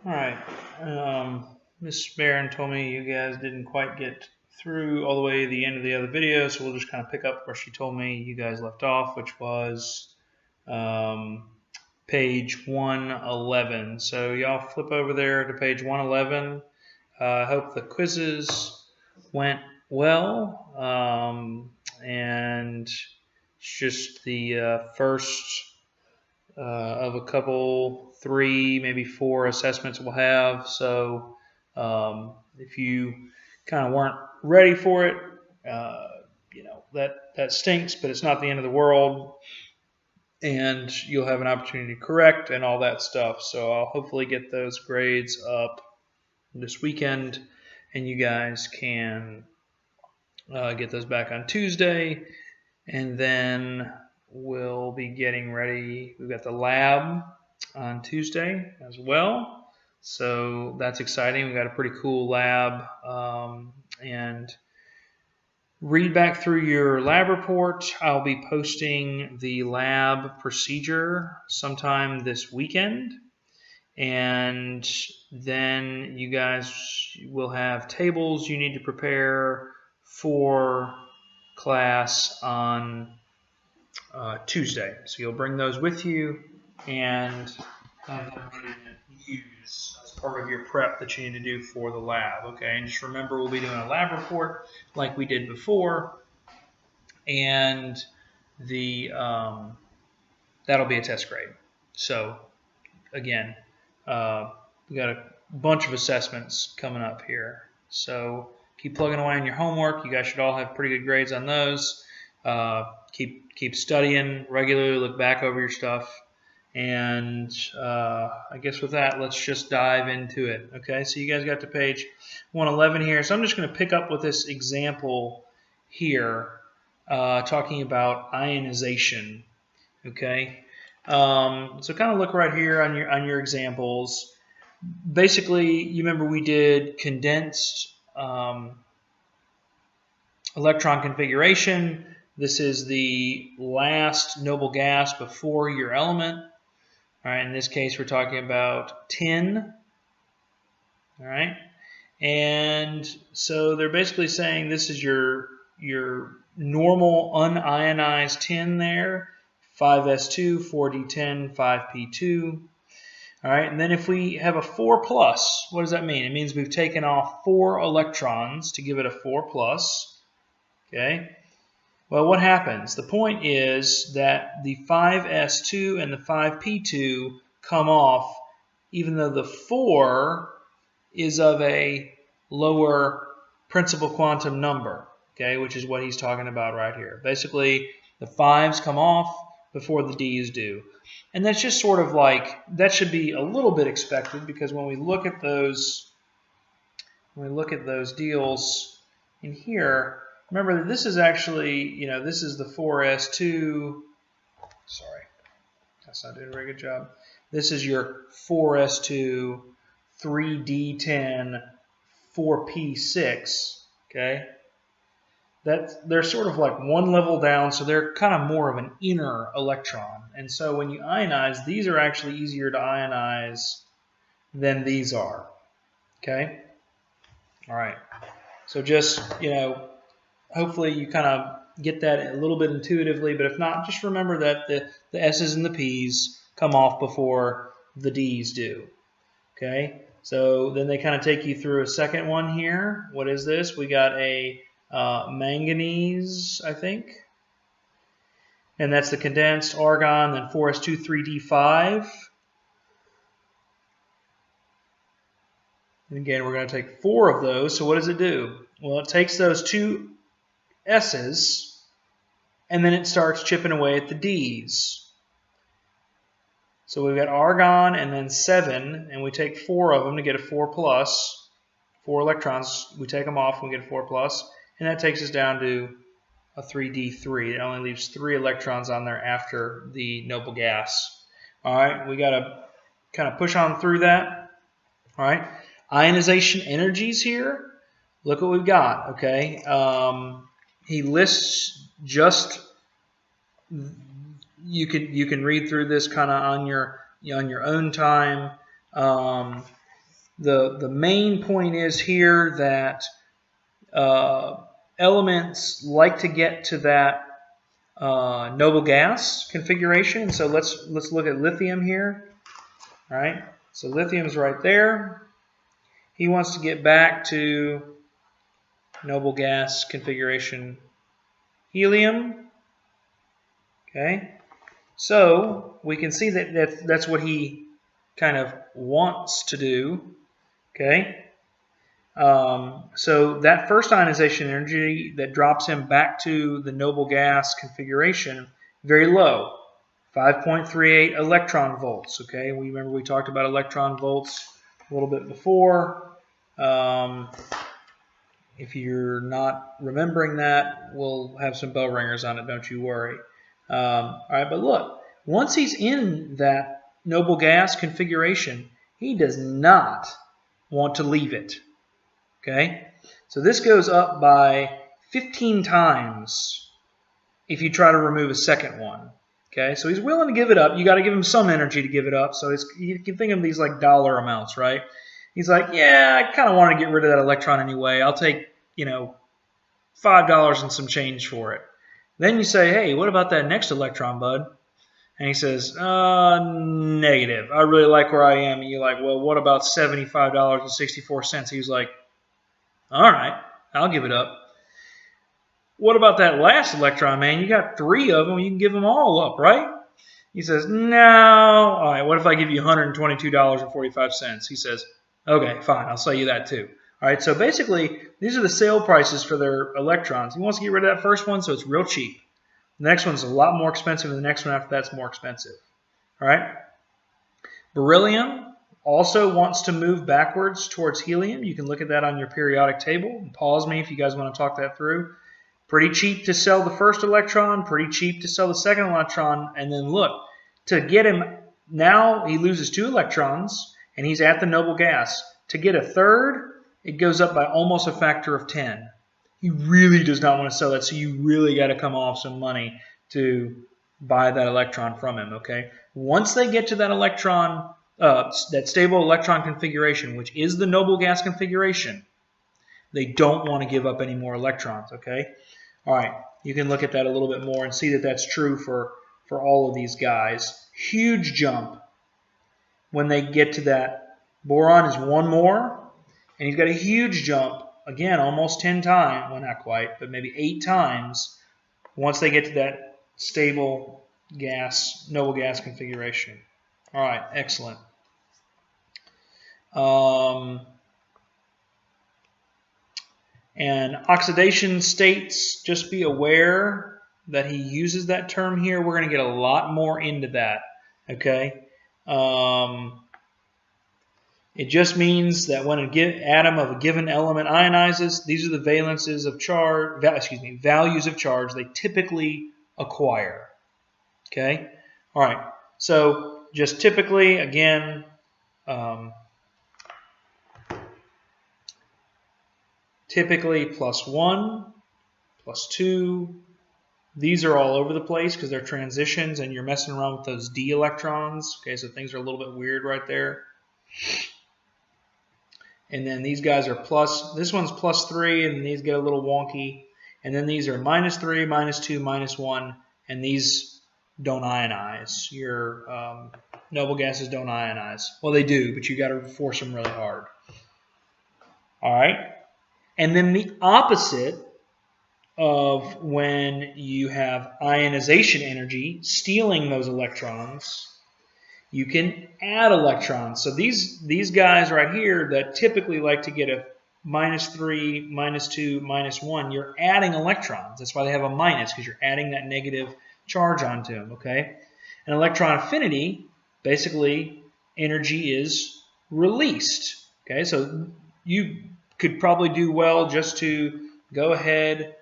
Alright, Miss Barron told me you guys didn't quite get through all the way to the end of the other video, so we'll just kind of pick up where she told me you guys left off, which was page 111. So y'all flip over there to page 111. I hope the quizzes went well, and it's just the first of a couple, 3, maybe 4 assessments we'll have. So if you kind of weren't ready for it, that stinks, but it's not the end of the world. And you'll have an opportunity to correct and all that stuff. So I'll hopefully get those grades up this weekend, and you guys can get those back on Tuesday. And then we'll be getting ready. We've got the lab on Tuesday as well. So that's exciting. We've got a pretty cool lab. And read back through your lab report. I'll be posting the lab procedure sometime this weekend. And then you guys will have tables you need to prepare for class on Tuesday. So you'll bring those with you and have them to use as part of your prep that you need to do for the lab. Okay, and just remember we'll be doing a lab report like we did before, and the that'll be a test grade. So again, we got a bunch of assessments coming up here. So keep plugging away on your homework. You guys should all have pretty good grades on those. Keep studying regularly. Look back over your stuff. And I guess with that, let's just dive into it. Okay, so you guys got to page 111 here. So I'm just going to pick up with this example here, talking about ionization. Okay, so kind of look right here on your examples. Basically, you remember we did condensed electron configuration. This is the last noble gas before your element. All right, in this case, we're talking about tin. All right, and so they're basically saying this is your normal unionized tin there, 5s2, 4d10, 5p2. All right, and then if we have a 4+, what does that mean? It means we've taken off 4 electrons to give it a 4+. Okay. Well, what happens? The point is that the 5s2 and the 5p2 come off even though the 4 is of a lower principal quantum number, okay, which is what he's talking about right here. Basically, the 5s come off before the d's do. And that's just sort of like, that should be a little bit expected, because when we look at those deals in here, remember that this is actually, this is the 4s2. Sorry, that's not doing a very good job. This is your 4s2, 3d10, 4p6. Okay, they're sort of like one level down, so they're kind of more of an inner electron. And so when you ionize, these are actually easier to ionize than these are. Okay, all right. So just hopefully you kind of get that a little bit intuitively, but if not, just remember that the S's and the P's come off before the D's do. Okay, so then they kind of take you through a second one here. What is this? We got a manganese, I think, and that's the condensed argon, then 4s2, 3d5. And again, we're going to take 4 of those. So what does it do? Well, it takes those 2 S's, and then it starts chipping away at the D's. So we've got argon and then 7, and we take 4 of them to get a 4+. 4 electrons, we take them off and we get a 4+, and that takes us down to a 3d3. It only leaves 3 electrons on there after the noble gas. All right, we got to kind of push on through that. All right, ionization energies here. Look what we've got. Okay. He lists just, you can read through this kind of on your own time. the main point is here that elements like to get to that noble gas configuration. So let's look at lithium here. All right, so lithium's right there. He wants to get back to noble gas configuration helium. Okay, so we can see that that's what he kind of wants to do. Okay, so that first ionization energy that drops him back to the noble gas configuration, very low, 5.38 electron volts. Okay, we remember we talked about electron volts a little bit before. If you're not remembering that, we'll have some bell ringers on it, don't you worry. All right, but look, once he's in that noble gas configuration, he does not want to leave it. Okay, so this goes up by 15 times if you try to remove a second one. Okay, so he's willing to give it up. You got to give him some energy to give it up. So you can think of these like dollar amounts, right? He's like, yeah, I kind of want to get rid of that electron anyway. I'll take, $5 and some change for it. Then you say, hey, what about that next electron, bud? And he says, negative. I really like where I am. And you're like, well, what about $75.64? He was like, all right, I'll give it up. What about that last electron, man? You got 3 of them. You can give them all up, right? He says, no. All right, what if I give you $122.45? He says, okay, fine, I'll sell you that too. All right, so basically, these are the sale prices for their electrons. He wants to get rid of that first one, so it's real cheap. The next one's a lot more expensive, and the next one after that's more expensive. All right? Beryllium also wants to move backwards towards helium. You can look at that on your periodic table. Pause me if you guys want to talk that through. Pretty cheap to sell the first electron, pretty cheap to sell the second electron, and then look, to get him, now he loses 2 electrons, and he's at the noble gas. To get a third, it goes up by almost a factor of 10. He really does not want to sell that, so you really got to come off some money to buy that electron from him, okay? Once they get to that electron, that stable electron configuration, which is the noble gas configuration, they don't want to give up any more electrons, okay? All right, you can look at that a little bit more and see that that's true for all of these guys. Huge jump when they get to that. Boron is 1 more, and he's got a huge jump, again, almost 10 times, well, not quite, but maybe 8 times once they get to that stable gas, noble gas configuration. All right, excellent. And oxidation states, just be aware that he uses that term here. We're going to get a lot more into that, okay? It just means that when an atom of a given element ionizes, these are the valences of charge, values of charge they typically acquire. Okay? All right. So just typically, again, typically +1, +2. These are all over the place because they're transitions and you're messing around with those d electrons. Okay, so things are a little bit weird right there. And then these guys are this one's +3, and these get a little wonky. And then these are -3, -2, -1, and these don't ionize. Your noble gases don't ionize. Well, they do, but you got to force them really hard. All right. And then the opposite of when you have ionization energy stealing those electrons, you can add electrons. So these guys right here that typically like to get a -3, -2, -1, you're adding electrons. That's why they have a minus, because you're adding that negative charge onto them, okay? And electron affinity, basically energy is released, okay? So you could probably do well just to go ahead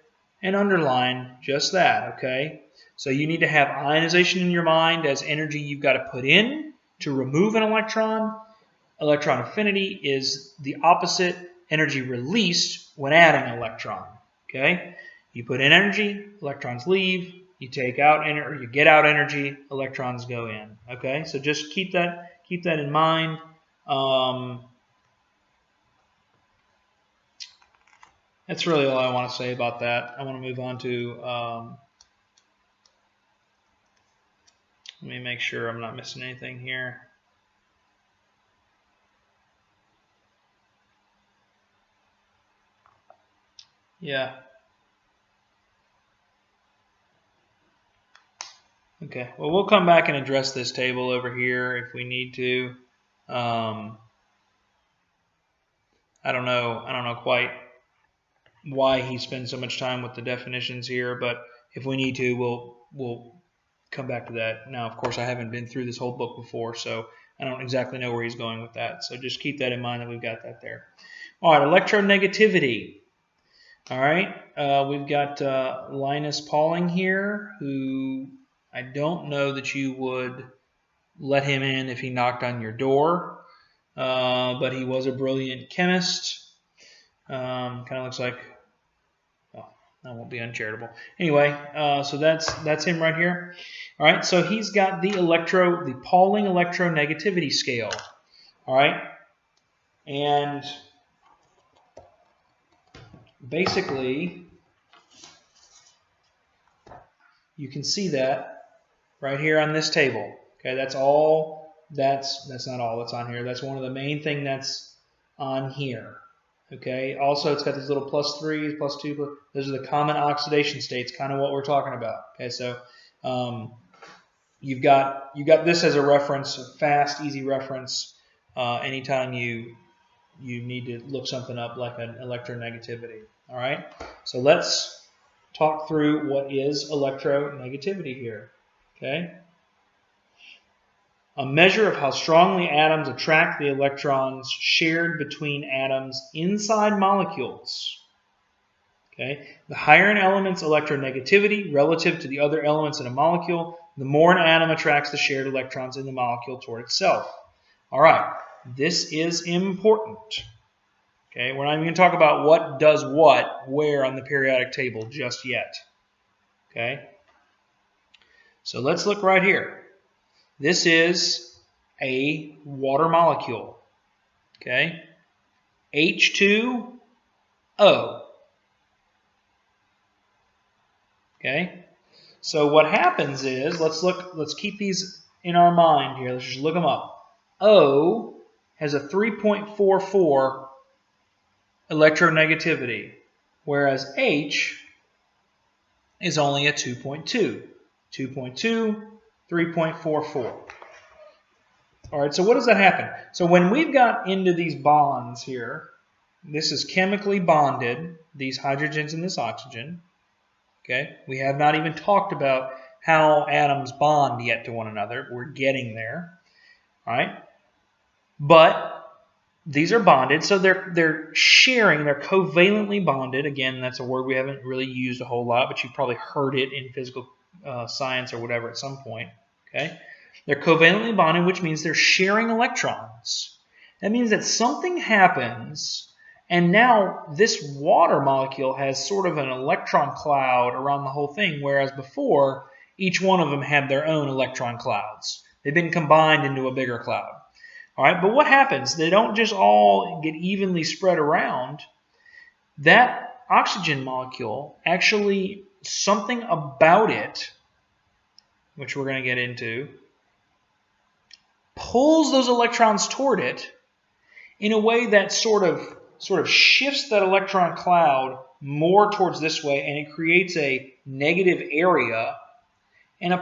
and underline just that, okay? So you need to have ionization in your mind as energy you've got to put in to remove an electron. Electron affinity is the opposite, energy released when adding an electron, okay? You put in energy, electrons leave. You take out energy, you get out energy, electrons go in, okay? So just keep that in mind. That's really all I want to say about that. I want to move on to, let me make sure I'm not missing anything here. Yeah. Okay, well, we'll come back and address this table over here if we need to. I don't know quite why he spends so much time with the definitions here, but if we need to, we'll come back to that. Now, of course, I haven't been through this whole book before, so I don't exactly know where he's going with that. So just keep that in mind that we've got that there. All right, electronegativity. All right, we've got Linus Pauling here, who I don't know that you would let him in if he knocked on your door, but he was a brilliant chemist. Kind of looks like, oh, that won't be uncharitable. Anyway, so that's him right here. All right, so he's got the Pauling electronegativity scale. All right, and basically, you can see that right here on this table. Okay, that's all. That's not all that's on here. That's one of the main thing that's on here. Okay. Also, it's got these little +3s, +2. Those are the common oxidation states, kind of what we're talking about. Okay, so you've got this as a reference, a fast, easy reference. Anytime you need to look something up like an electronegativity. All right. So let's talk through what is electronegativity here. Okay. A measure of how strongly atoms attract the electrons shared between atoms inside molecules. Okay? The higher an element's electronegativity relative to the other elements in a molecule, the more an atom attracts the shared electrons in the molecule toward itself. All right, this is important. Okay, we're not even going to talk about what does what, where on the periodic table just yet. Okay, so let's look right here. This is a water molecule, okay? H2O, okay? So what happens is, let's keep these in our mind here. Let's just look them up. O has a 3.44 electronegativity, whereas H is only a 2.2. 2.2, 3.44. All right, so what does that happen? So when we've got into these bonds here, this is chemically bonded, these hydrogens and this oxygen. Okay, we have not even talked about how atoms bond yet to one another. We're getting there. All right, but these are bonded, so they're sharing, they're covalently bonded. Again, that's a word we haven't really used a whole lot, but you've probably heard it in physical science or whatever at some point. Okay, they're covalently bonded, which means they're sharing electrons. That means that something happens, and now this water molecule has sort of an electron cloud around the whole thing, whereas before each one of them had their own electron clouds. They've been combined into a bigger cloud. All right, but what happens? They don't just all get evenly spread around. That oxygen molecule, actually, something about it, which we're going to get into, pulls those electrons toward it in a way that sort of shifts that electron cloud more towards this way, and it creates a negative area and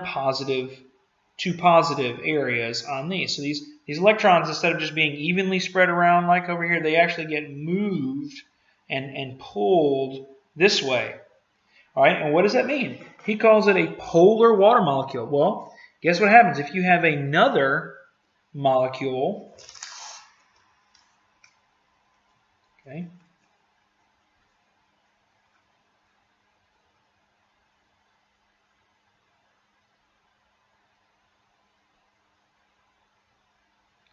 two positive areas on these. So these electrons, instead of just being evenly spread around like over here, they actually get moved and pulled this way. All right, and what does that mean? He calls it a polar water molecule. Well, guess what happens if you have another molecule? Okay.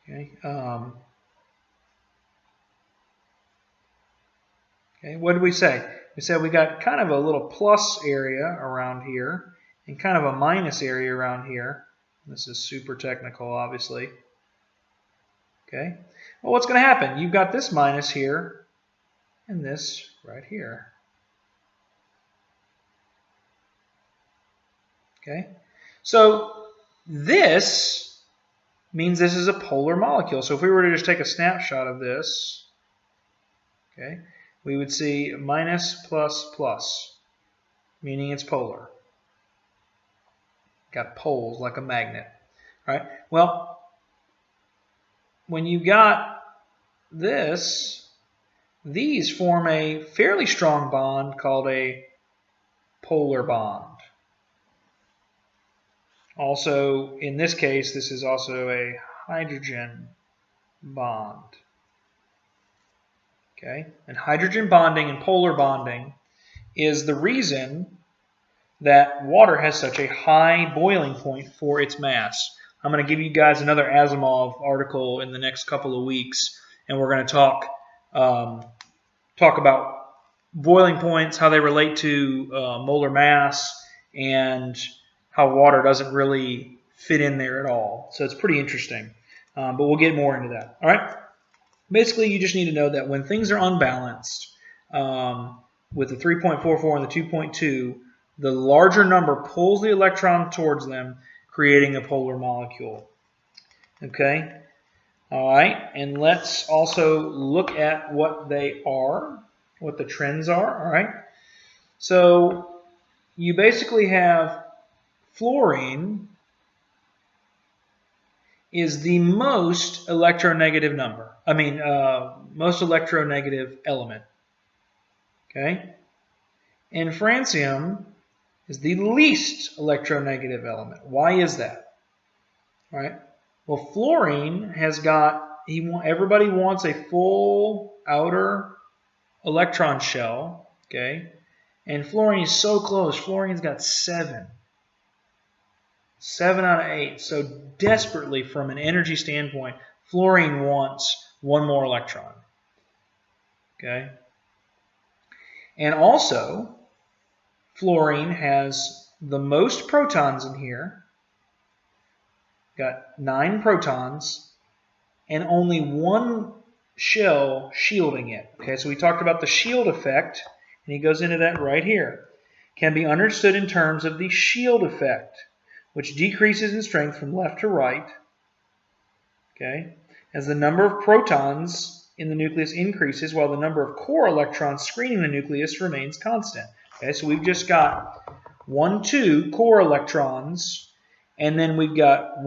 Okay. Okay. What did we say? We said we got kind of a little plus area around here and kind of a minus area around here. This is super technical, obviously. Okay. Well, what's going to happen? You've got this minus here, and this right here. Okay, so this means this is a polar molecule. So if we were to just take a snapshot of this, okay, we would see minus plus plus, meaning it's polar. Got poles like a magnet. All right. Well, when you got this, these form a fairly strong bond called a polar bond. Also, in this case, this is also a hydrogen bond. Okay, and hydrogen bonding and polar bonding is the reason that water has such a high boiling point for its mass. I'm going to give you guys another Asimov article in the next couple of weeks, and we're going to talk about boiling points, how they relate to molar mass, and how water doesn't really fit in there at all. So it's pretty interesting, but we'll get more into that. All right. Basically, you just need to know that when things are unbalanced, with the 3.44 and the 2.2, the larger number pulls the electron towards them, creating a polar molecule. Okay? All right, and let's also look at what they are, what the trends are. All right? So you basically have fluorine is the most electronegative number. Most electronegative element. Okay? And francium is the least electronegative element. Why is that? All right. Well, fluorine has got, everybody wants a full outer electron shell. Okay. And fluorine is so close. Fluorine's got 7. 7 out of 8. So desperately, from an energy standpoint, fluorine wants one more electron. Okay. And also, fluorine has the most protons in here. Got 9 protons and only 1 shell shielding it. Okay, so we talked about the shield effect, and he goes into that right here. Can be understood in terms of the shield effect, which decreases in strength from left to right. Okay, as the number of protons in the nucleus increases while the number of core electrons screening the nucleus remains constant. Okay, so we've just got 1, 2 core electrons, and then we've got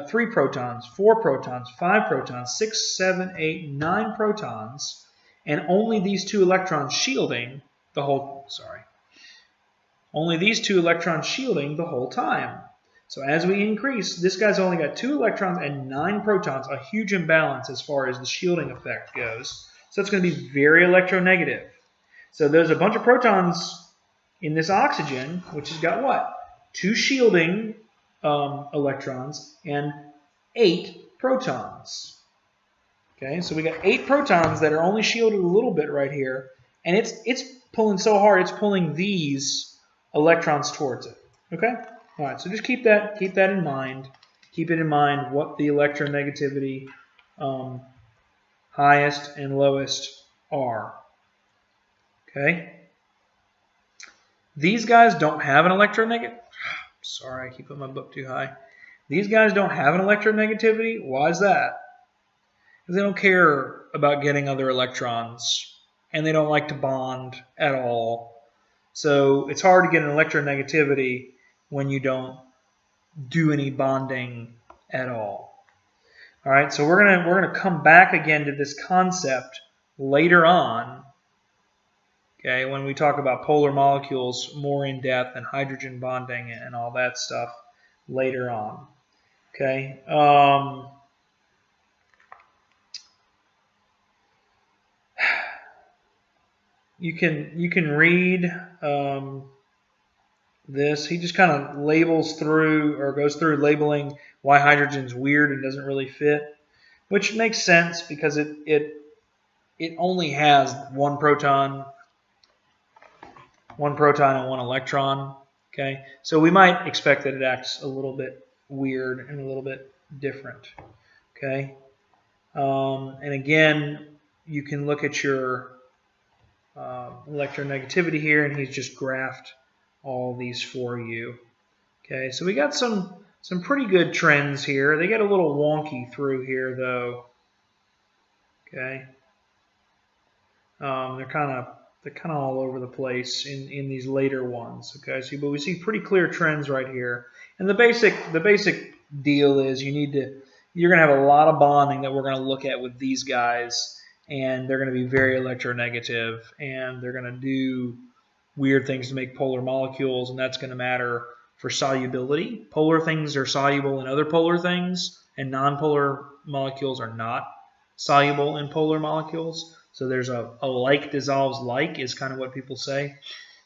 3 protons, 4 protons, 5 protons, 6, 7, 8, 9 protons, and only these 2 electrons shielding the whole, only these 2 electrons shielding the whole time. So as we increase, this guy's only got 2 electrons and 9 protons, a huge imbalance as far as the shielding effect goes. So it's going to be very electronegative. So there's a bunch of protons in this oxygen, which has got what? 2 shielding electrons and 8 protons. Okay, so we got 8 protons that are only shielded a little bit right here, and it's pulling so hard, it's pulling these electrons towards it. Okay? All right, so just keep that in mind. Keep it in mind what the electronegativity highest and lowest are. Okay? These guys don't have an electronegativity. Sorry, I keep putting my book too high. These guys don't have an electronegativity. Why is that? Because they don't care about getting other electrons, and they don't like to bond at all. So it's hard to get an electronegativity when you don't do any bonding at all. All right, so we're gonna come back again to this concept later on. Okay, when we talk about polar molecules more in depth and hydrogen bonding and all that stuff later on. Okay. You can read this. He just kind of labels through or goes through labeling why hydrogen's weird and doesn't really fit, which makes sense because it only has 1 proton and 1 electron. Okay, so we might expect that it acts a little bit weird and a little bit different. Okay, and again, you can look at your electronegativity here, and he's just graphed all these for you. Okay, so we got some pretty good trends here. They get a little wonky through here though. Okay, they're kind of all over the place in these later ones. Okay, so but we see pretty clear trends right here. And the basic deal is you're going to have a lot of bonding that we're going to look at with these guys, and they're going to be very electronegative, and they're going to do weird things to make polar molecules, and that's going to matter for solubility. Polar things are soluble in other polar things, and nonpolar molecules are not soluble in polar molecules. So there's a like dissolves like is kind of what people say.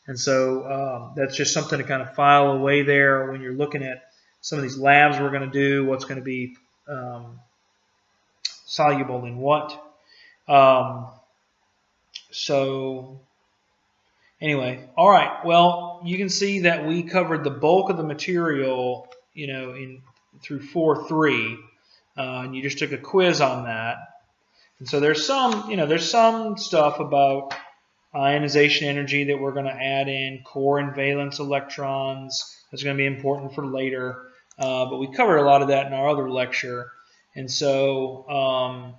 And so that's just something to kind of file away there when you're looking at some of these labs we're going to do, what's going to be soluble in what. So anyway, all right. Well, you can see that we covered the bulk of the material, through 4.3, and you just took a quiz on that. And so there's some stuff about ionization energy that we're going to add in, core and valence electrons. That's going to be important for later. But we covered a lot of that in our other lecture. And so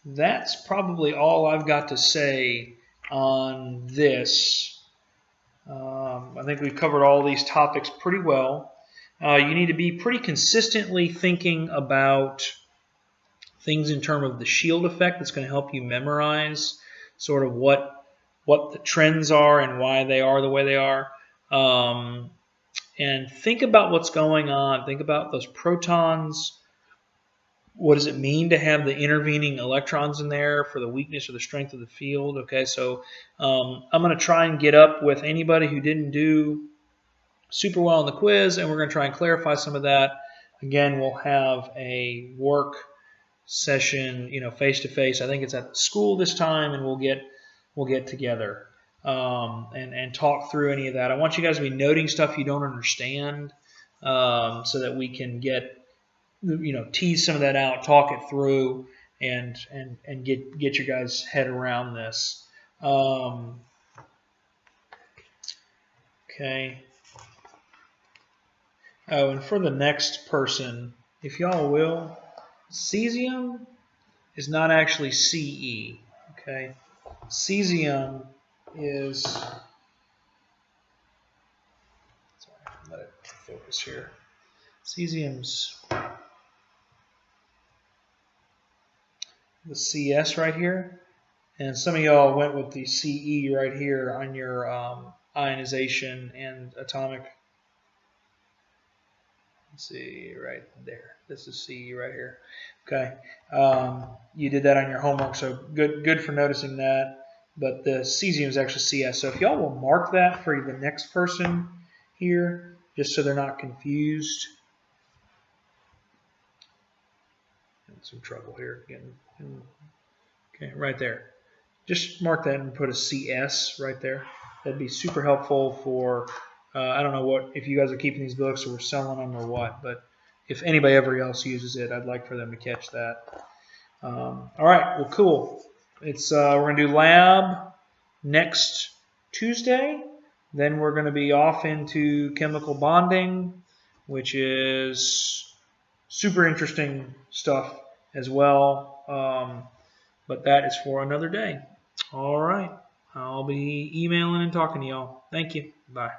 that's probably all I've got to say on this. I think we've covered all these topics pretty well. You need to be pretty consistently thinking about things in terms of the shield effect. That's going to help you memorize sort of what the trends are and why they are the way they are. And think about what's going on. Think about those protons. What does it mean to have the intervening electrons in there for the weakness or the strength of the field? Okay, so I'm going to try and get up with anybody who didn't do super well in the quiz, and we're going to try and clarify some of that. Again, we'll have a work session, face-to-face. I think it's at the school this time, and we'll get together and talk through any of that. I want you guys to be noting stuff you don't understand so that we can tease some of that out, talk it through, and get your guys' head around this. Okay. Oh, and for the next person, if y'all will, cesium is not actually Ce. Okay. Cesium is, sorry, let it focus here. Cesium's the CS right here, and some of y'all went with the Ce right here on your ionization and atomic. Let's see, right there. This is Ce right here. Okay, you did that on your homework, so good for noticing that. But the cesium is actually CS. So if y'all will mark that for the next person here, just so they're not confused. Some trouble here again. Okay, right there. Just mark that and put a CS right there. That'd be super helpful for, I don't know if you guys are keeping these books or we're selling them or what, but if anybody ever else uses it, I'd like for them to catch that. All right, well, cool. It's we're going to do lab next Tuesday. Then we're going to be off into chemical bonding, which is super interesting stuff as well. But that is for another day. All right. I'll be emailing and talking to y'all. Thank you. Bye.